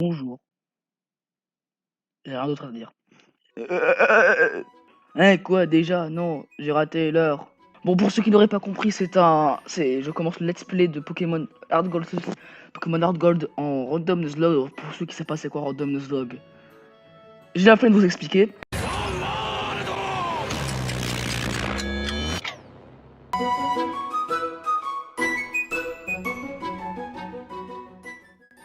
Bonjour. J'ai rien d'autre à dire. Hein, quoi, déjà? Non, j'ai raté l'heure. Bon, pour ceux qui n'auraient pas compris, je commence le let's play de Pokémon Hard Gold, Pokémon Hard Gold en Random Nuzlocke. Pour ceux qui savent pas c'est quoi Random Nuzlocke, j'ai la flemme de vous expliquer.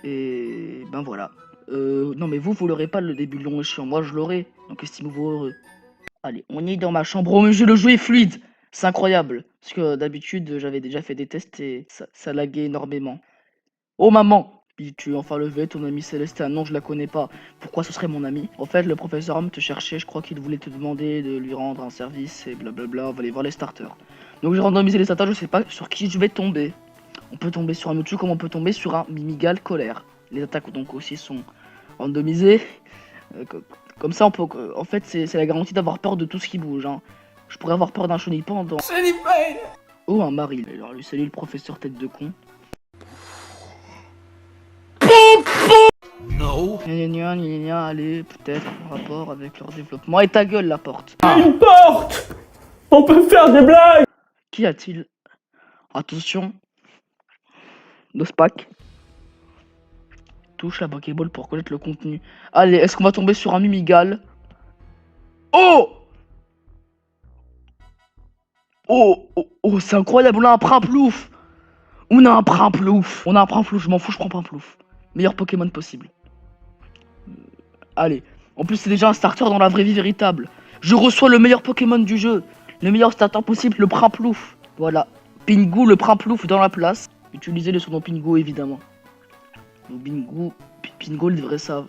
Et ben voilà. Non mais vous l'aurez pas le début long et chiant, moi je l'aurai. Donc estimez-vous heureux. Allez, on est dans ma chambre. Oh mais le jeu est fluide. C'est incroyable. Parce que d'habitude j'avais déjà fait des tests et ça laguait énormément. Oh maman! Puis tu es enfin levé, ton ami Célestin, non je la connais pas. Pourquoi ce serait mon ami? En fait le professeur Homme te cherchait, je crois qu'il voulait te demander de lui rendre un service et blablabla, on va aller voir les starters. Donc j'ai randomisé les starters, je sais pas sur qui je vais tomber. On peut tomber sur un Mewtwo comme on peut tomber sur un Mimigal colère. Les attaques donc aussi sont randomisées. Comme ça on peut... En fait c'est la garantie d'avoir peur de tout ce qui bouge. Hein. Je pourrais avoir peur d'un Chenipan dans... Oh un Maril. Alors lui salut le professeur tête de con. No. Allez, peut-être en rapport avec leur développement. Et ta gueule, la porte. Une porte! On peut faire des blagues! Qu'y a-t-il? Attention. Nospack. Touche la Pokéball pour connaître le contenu. Allez, est-ce qu'on va tomber sur un Mimigal? Oh! Oh, c'est incroyable, on a un Primplouf! On a un Primplouf! Je m'en fous, je prends Primplouf. Meilleur Pokémon possible. Allez. En plus, c'est déjà un starter dans la vraie vie véritable. Je reçois le meilleur Pokémon du jeu. Le meilleur starter possible, le Primplouf. Voilà. Pingu, le Primplouf dans la place. Utilisez le surnom Pingu, évidemment. Pingu, les vrais savent.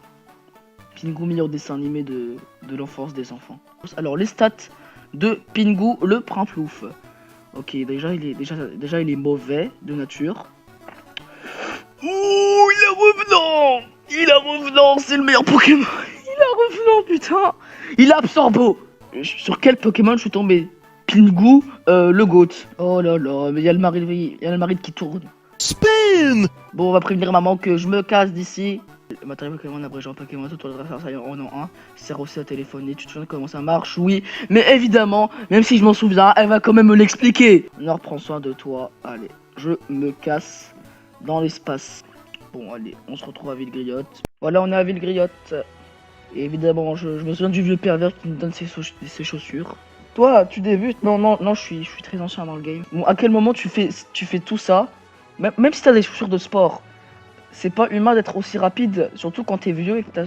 Pingu, meilleur dessin animé de l'enfance des enfants. Alors, les stats de Pingu, le Primplouf. Ok, déjà il est mauvais de nature. Ouh, il a revenant, c'est le meilleur Pokémon. Il a revenant, putain. Il a Absorbo. Sur quel Pokémon je suis tombé? Pingu, le GOAT. Oh là là, mais il y a le maride qui tourne. Spin. Bon, on va prévenir maman que je me casse d'ici. Le matériel Pokémon abrégeant Pokémon, tout le reste en un. Sert aussi à téléphoner, tu te souviens comment ça marche? Oui, mais évidemment, même si je m'en souviens, elle va quand même me l'expliquer. Nord, prends soin de toi. Allez, je me casse dans l'espace. Bon, allez, on se retrouve à Villegriotte. Voilà, on est à Villegriotte. Et évidemment, je me souviens du vieux pervers qui me donne ses chaussures. Toi, tu débutes? Non, je suis très ancien dans le game. Bon, à quel moment tu fais tout ça? Même si t'as des chaussures de sport, c'est pas humain d'être aussi rapide, surtout quand t'es vieux et que t'as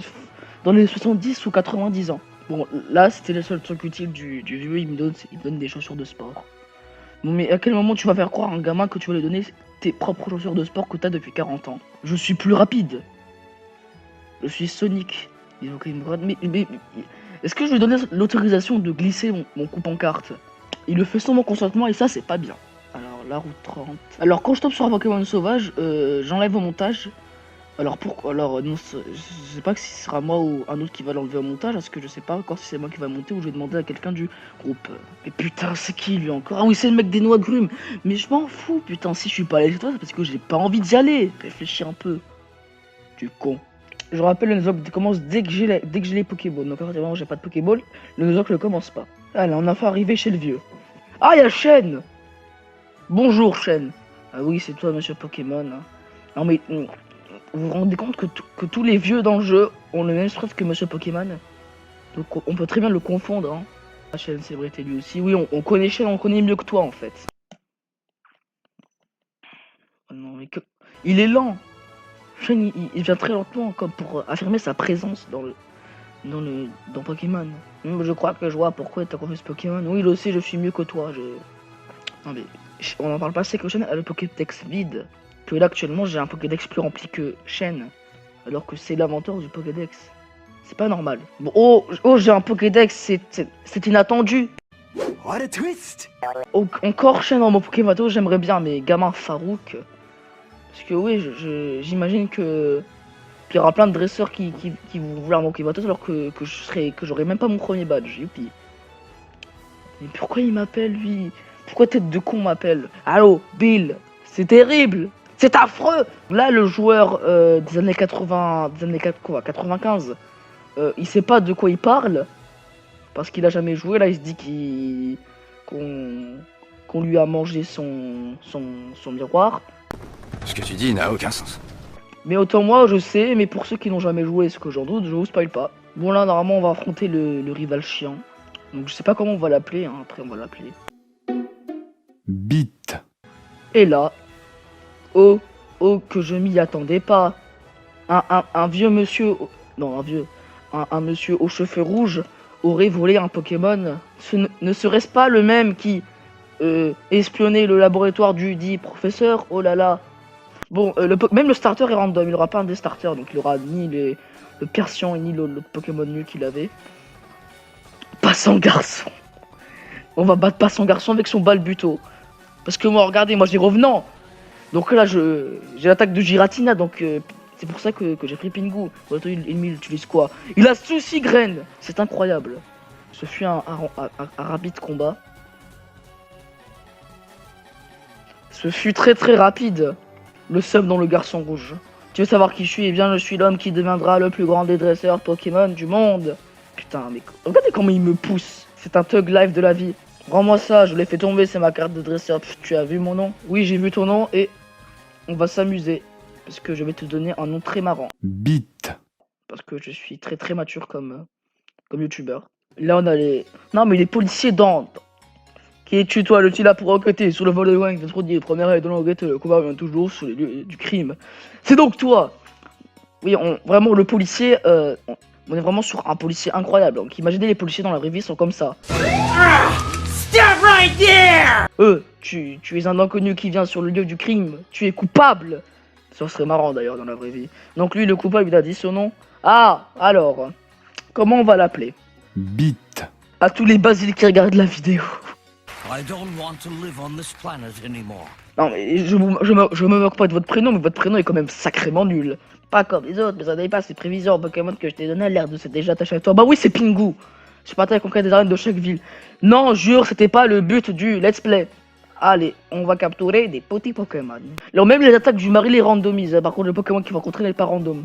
dans les 70 ou 90 ans. Bon, là, c'était le seul truc utile du vieux, il me donne des chaussures de sport. Bon, mais à quel moment tu vas faire croire à un gamin que tu vas lui donner tes propres chaussures de sport que t'as depuis 40 ans? Je suis plus rapide. Je suis Sonic. Mais est-ce que je lui donnais l'autorisation de glisser mon coupe en carte? Il le fait sans mon consentement et ça, c'est pas bien. Alors, la route 30. Alors, quand je tombe sur un Pokémon sauvage, j'enlève au montage. Alors, non, je sais pas si ce sera moi ou un autre qui va l'enlever au montage, parce que je sais pas encore si c'est moi qui va monter ou je vais demander à quelqu'un du groupe. Mais putain, c'est qui lui encore? Ah oui, c'est le mec des noix de grumes. Mais je m'en fous, putain, si je suis pas allé chez toi, c'est parce que j'ai pas envie d'y aller. Réfléchis un peu. Tu con. Je rappelle, le Nuzlocke commence dès que j'ai les Pokéballs. Donc, à partir du moment où j'ai pas de Pokéball, le Nuzlocke ne commence pas. Allez, on a fait arriver chez le vieux. Ah, y'a Shen! Bonjour, Shen. Ah oui, c'est toi, monsieur Pokémon. Hein. Non, mais vous vous rendez compte que tous les vieux dans le jeu ont le même stress que monsieur Pokémon? Donc, on peut très bien le confondre. Hein. Ah, Shen, c'est vrai, t'es lui aussi. Oui, on connaît Shen, on connaît mieux que toi, en fait. Oh non, mais que... Il est lent. Shen, il vient très lentement comme pour affirmer sa présence dans Pokémon. Je crois que je vois pourquoi t'as confié ce Pokémon. Oui, il aussi, je suis mieux que toi. Non mais, on en parle pas, c'est que Shen a le Pokédex vide. Que là, actuellement, j'ai un Pokédex plus rempli que Shen. Alors que c'est l'inventeur du Pokédex. C'est pas normal. Bon, oh, j'ai un Pokédex, c'est inattendu. What a twist. Oh, encore Shen dans mon Pokémon, j'aimerais bien, mais gamin Farouk. Parce que oui, j'imagine qu'il y aura plein de dresseurs qui vont vouloir mon Pokémon alors que j'aurai même pas mon premier badge. Youpi. Mais pourquoi il m'appelle lui? Pourquoi tête de con m'appelle? Allô, Bill? C'est terrible! C'est affreux. Là, le joueur des années 80, des années 95, il sait pas de quoi il parle parce qu'il a jamais joué. Là, il se dit qu'on lui a mangé son miroir. Ce que tu dis n'a aucun sens. Mais autant moi, je sais. Mais pour ceux qui n'ont jamais joué, ce que j'en doute, je vous spoil pas. Bon là, normalement, on va affronter le rival chiant. Donc je sais pas comment on va l'appeler. Hein. Après, on va l'appeler. Bite. Et là, oh que je m'y attendais pas. Un vieux monsieur, non un vieux, un monsieur aux cheveux rouges aurait volé un Pokémon. Ne serait-ce pas le même qui espionnait le laboratoire du dit professeur? Oh là là. Bon, même le starter est random, il aura pas un des starters, donc il aura ni le Persian ni l'autre Pokémon nul qu'il avait. Passant garçon. On va battre Passant garçon avec son Balbuto. Parce que moi, regardez, moi j'ai Revenant. Donc là, j'ai l'attaque de Giratina, donc c'est pour ça que j'ai pris Pingu. Il utilise quoi? Il a Souci Graine. C'est incroyable. Ce fut un rapide combat. Ce fut très très rapide. Le sub dans le garçon rouge. Tu veux savoir qui je suis? Eh bien, je suis l'homme qui deviendra le plus grand des dresseurs Pokémon du monde. Putain, mais regardez comment il me pousse. C'est un thug life de la vie. Rends-moi ça, je l'ai fait tomber, c'est ma carte de dresseur. Pff, tu as vu mon nom? Oui, j'ai vu ton nom et on va s'amuser. Parce que je vais te donner un nom très marrant. Bite. Parce que je suis très très mature comme youtubeur. Là, on a les... Non, mais les policiers dans... Qui es-tu, toi, le là pour enquêter sur le vol de Wang? Trop dit, première aide de l'enquête, le combat vient toujours sur les lieux du crime. C'est donc toi! Oui, vraiment, le policier... on est vraiment sur un policier incroyable. Donc imaginez les policiers dans la vraie vie sont comme ça. Stop right there! Tu es un inconnu qui vient sur le lieu du crime. Tu es coupable. Ça serait marrant d'ailleurs dans la vraie vie. Donc lui, le coupable, il a dit son nom. Ah, alors, comment on va l'appeler? Bite. À tous les basiles qui regardent la vidéo. I don't want to live on this planet anymore. Non mais je me moque pas de votre prénom, mais votre prénom est quand même sacrément nul. Pas comme les autres, mais ça n'est pas ces prévisions Pokémon que je t'ai donné à l'air de s'être déjà attaché à toi. Bah oui, c'est Pingu. Je partais à conquérir des arènes de chaque ville. Non, jure, c'était pas le but du let's play. Allez, on va capturer des petits Pokémon. Alors même les attaques du mari les randomise. Par contre, le Pokémon qu'il va rencontrer n'est pas random.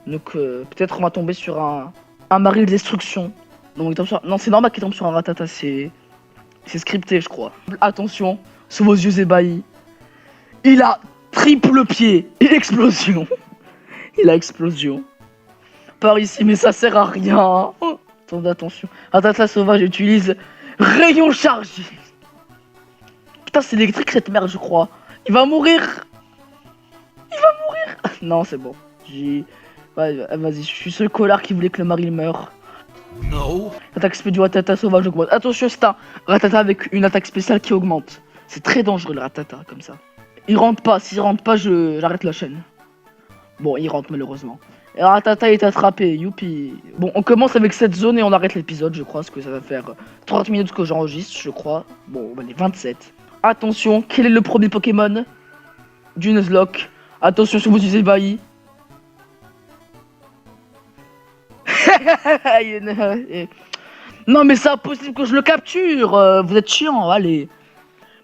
Donc peut-être on va tomber sur un mari de destruction. Donc, non, c'est normal qu'il tombe sur un Rattata, c'est scripté, je crois. Attention, sous vos yeux ébahis. Il a triple pied et explosion. Il a explosion. Par ici, mais ça sert à rien. Attention. Rattata sauvage utilise rayon chargé. Putain, c'est électrique cette merde, je crois. Il va mourir. Non, c'est bon. Ouais, vas-y, je suis ce collard qui voulait que le mari meure. No. L'attaque spé du Rattata sauvage augmente. Attention, c'est un Rattata avec une attaque spéciale qui augmente. C'est très dangereux le Rattata comme ça. Il rentre pas, s'il rentre pas, j'arrête la chaîne. Bon, il rentre malheureusement. Et Rattata est attrapé, youpi. Bon, on commence avec cette zone et on arrête l'épisode, je crois, parce que ça va faire 30 minutes que j'enregistre, je crois. Bon, on est 27. Attention, quel est le premier Pokémon du Nuzlocke? Attention sur vos yeux ébahis. Non mais c'est impossible que je le capture. Vous êtes chiant, allez.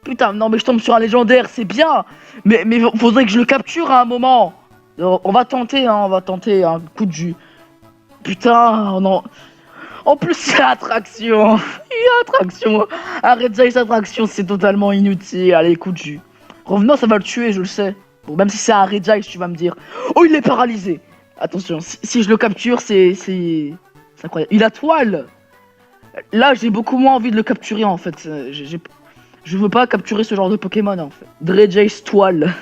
Putain, non mais je tombe sur un légendaire, c'est bien. Mais faudrait que je le capture à un moment. On va tenter, hein, on va tenter un coup de jus. Putain, non. En plus, il y a attraction. Arrête ça, cette attraction, c'est totalement inutile. Allez, coup de jus. Revenant, ça va le tuer, je le sais. Bon, même si c'est un Regice, tu vas me dire. Oh, il est paralysé. Attention, si je le capture, c'est incroyable. Il a toile. Là, j'ai beaucoup moins envie de le capturer, en fait. Je veux pas capturer ce genre de Pokémon, en fait. Regice toile.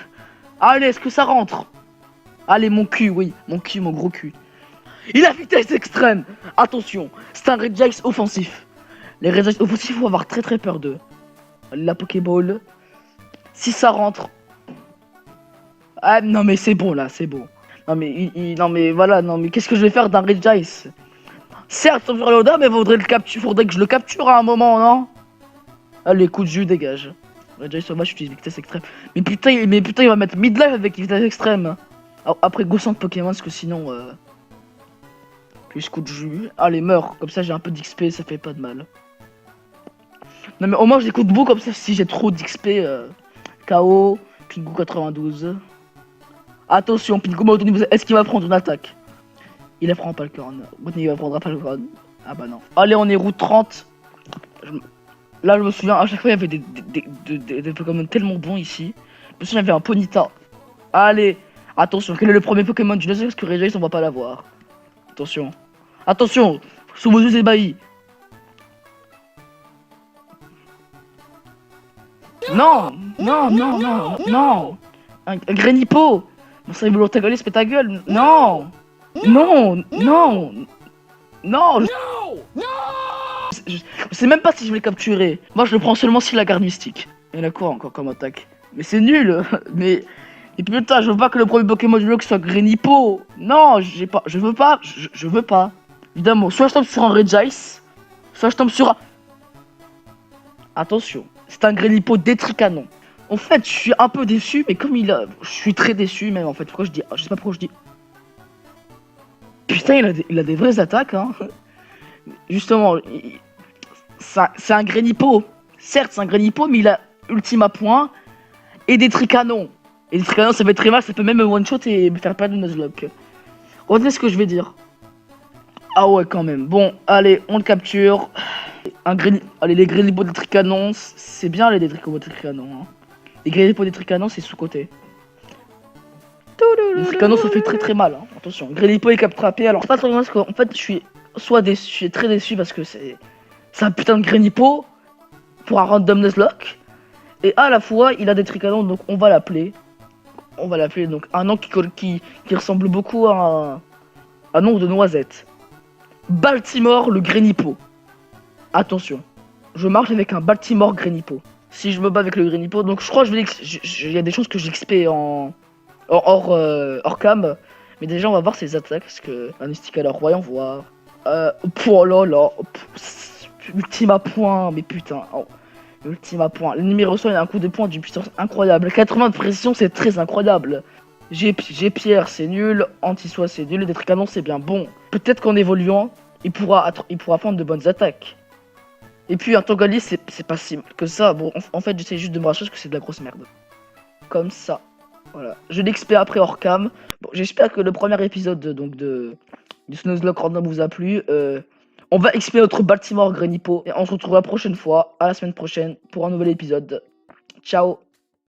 Allez, est-ce que ça rentre? Allez, mon cul, oui. Mon gros cul. Il a vitesse extrême. Attention, c'est un Regice offensif. Les Regice offensifs, faut avoir très très peur d'eux. La Pokéball. Si ça rentre. Ah, non, mais c'est bon, là, c'est bon. Non, mais, non, mais voilà, non, mais qu'est-ce que je vais faire d'un Regice? Certes, sur Yoda, mais faudrait que je le capture à un moment, non? Allez, coup de jus, dégage. Regice sauvage utilise vitesse extrême. Mais putain, il va mettre midlife avec vitesse extrême. Après, go centre Pokémon, parce que sinon. Plus coup de jus. Allez, meurs. Comme ça, j'ai un peu d'XP, ça fait pas de mal. Non, mais au moins, j'ai des coups de boue, comme ça, si j'ai trop d'XP. KO. Pingu 92. Attention, Pingu Moto, est-ce qu'il va prendre une attaque? Il ne prend pas le corn. Il va prendre pas le corn. Ah bah non. Allez, on est route 30. Là, je me souviens, à chaque fois, il y avait des Pokémon tellement bons ici. Je me souviens, il y avait un Ponyta. Allez, attention, quel est le premier Pokémon du Nuzlocke? Parce que Regice, on va pas l'avoir. Attention. Attention, Sumozu ébahi. Non, non, non, non, non. Un Grenipo. Bon, ça, il veut l'antagoniste, mais ta gueule. Non. Non, non. Non. Je sais même pas si je vais le capturer. Moi, je le prends seulement s'il a garde mystique. Il y en a quoi encore comme attaque? Mais c'est nul. Mais... Et putain, je veux pas que le premier Pokémon du bloc soit Grenipo. Non, j'ai pas, je veux pas, je veux pas. Évidemment, soit je tombe sur un Regice, soit je tombe sur un... Attention, c'est un Grenipo Détricanon. En fait, je suis un peu déçu, mais comme il a... Je suis très déçu même, en fait. Pourquoi je dis... Je sais pas pourquoi je dis... Putain, il a des vraies attaques, hein. Justement, c'est un Grenipo. Certes, c'est un Grenipo, mais il a Ultima Point et des Tricanons. Et des Tricanons, ça fait très mal, ça peut même me one-shot et me faire perdre le Nuzlocke. Retenez ce que je vais dire. Ah ouais, quand même. Bon, allez, on le capture. Allez, les Grenipo des Tricanons, c'est bien les Grenipo des Tricanons. Hein. Les Grenipo des Tricanons, c'est sous-côté. Les Tricanons, ça fait très très mal. Hein. Attention, Grenipo est cap-trappé. Alors, c'est pas trop bien parce qu'en fait, je suis soit déçu, je suis très déçu parce que c'est un putain de Grenipo pour un random Nuzlocke. Et à la fois, il a des Tricanons, donc on va l'appeler. On va l'appeler donc un nom qui ressemble beaucoup à un nom de noisette. Baltimore le Grenipo. Attention, je marche avec un Baltimore Grenipo. Si je me bats avec le Grenipo, donc je crois que il y a des chances que j'XP hors cam. Mais déjà on va voir ses attaques parce que un mystique alors voyons voir. Oh là là, Ultima Point, mais putain. Oh. Ultima Point. L'ennemi reçoit un coup de poing d'une puissance incroyable. 80 de pression, c'est très incroyable. J'ai Pierre, c'est nul. Anti-soi, c'est nul. Les Tricanons, c'est bien bon. Peut-être qu'en évoluant, il pourra prendre de bonnes attaques. Et puis un Togali, c'est pas si mal que ça. Bon, en fait, j'essaie juste de me rassurer que c'est de la grosse merde. Comme ça. Voilà. Je l'XP après hors cam. Bon, j'espère que le premier épisode du Nuzlocke Random vous a plu. On va XP notre Baltimore Grenipo et on se retrouve la prochaine fois, à la semaine prochaine, pour un nouvel épisode. Ciao.